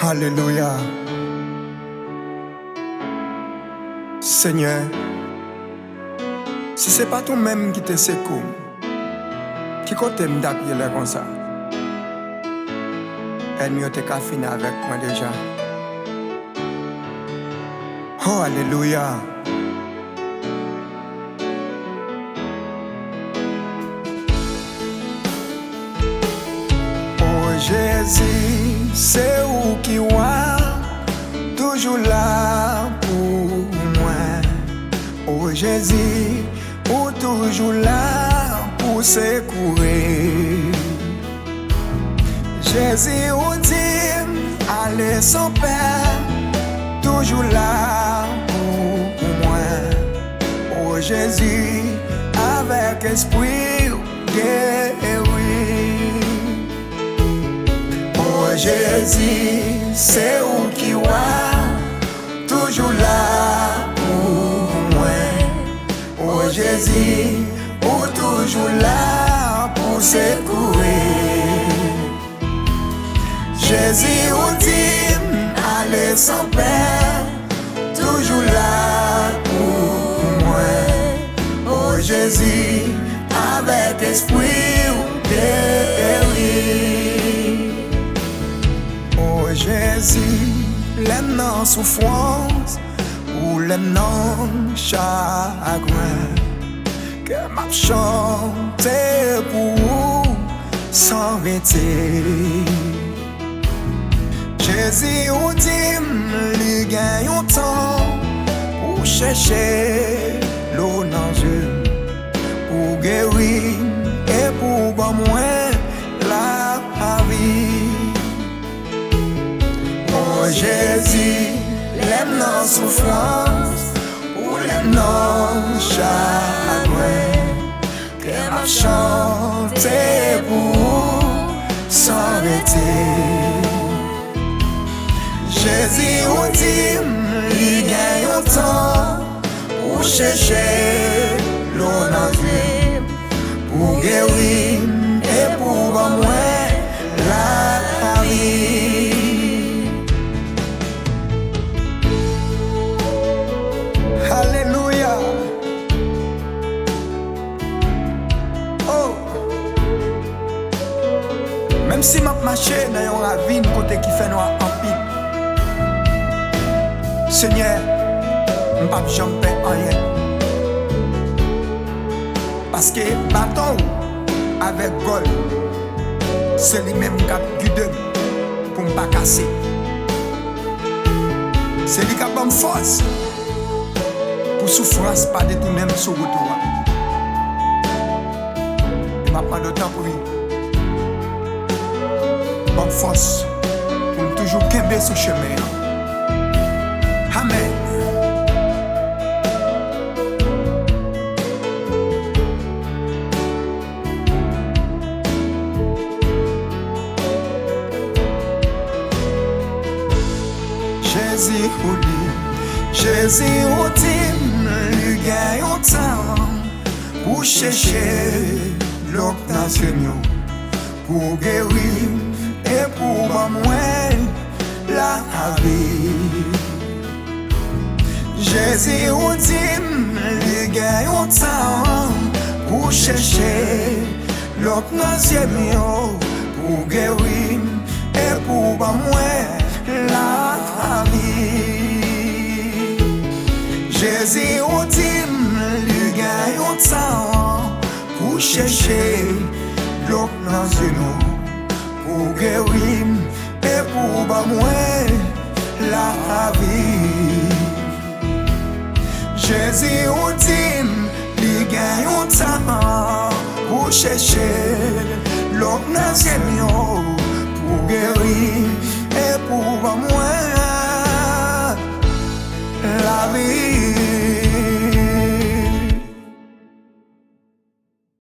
Alléluia. Seigneur, si c'est pas toi-même qui te secoue, qui côté m'dappuyer là comme ça, elle mieux te fini avec moi déjà. Oh, Alléluia. Oh Jésus, c'est où qui voit, toujours là pour moi. Oh Jésus, ou toujours là pour secourir. Jésus, ou dit, allez son Père, toujours là pour moi. Oh Jésus, avec esprit guéri. Oh Jésus, c'est où qui voit, toujours là pour moi. Oh Jésus, ou toujours là pour secourir. Jésus, ou dit, allez sans Père, toujours là pour moi. Oh Jésus, avec esprit guéri. Oh Jésus, les non souffrance ou les non chagrin, que m'a chanté pour vous sans arrêter. Jésus ou dit, il gagne un temps pour chercher l'eau dans eux, pour guérir et pour bon moins la vie. Oh Jésus, l'aime dans souffrance, ou l'aime dans chagrin, que m'a chanté pour sans arrêter. Jésus ou dit, il gagne un temps pour chercher l'eau dans lui, pour guérir et pour bon moins la vie. Alléluia. Oh, même si m'a marché dans une ravine côté qui fait noir en pile, Seigneur, m'pas jamais faire rien. Parce que bâton avec gol, c'est lui-même qui a guidé pour m'pas casser. C'est lui qui a bonne force pour souffrance pas détourner sur retour. Et m'a pas de temps pour lui. Bonne force pour toujours camper ce chemin. Amen. Jésus ou dit, Jésus ou dit, il gagne un temps pour chercher l'eau dans Seigneur, pour guérir et pour moins la vie. Jésus ou dit, il gagne un temps pour chercher l'eau dans Seigneur, pour guérir et pour moins la vie. Jésus ou dit, il gagne un temps pour chercher l'eau dans Seigneur, pour guérir et pour moins la vie. Jésus ou dit, il gagne un temps pour chercher l'eau dans Seigneur,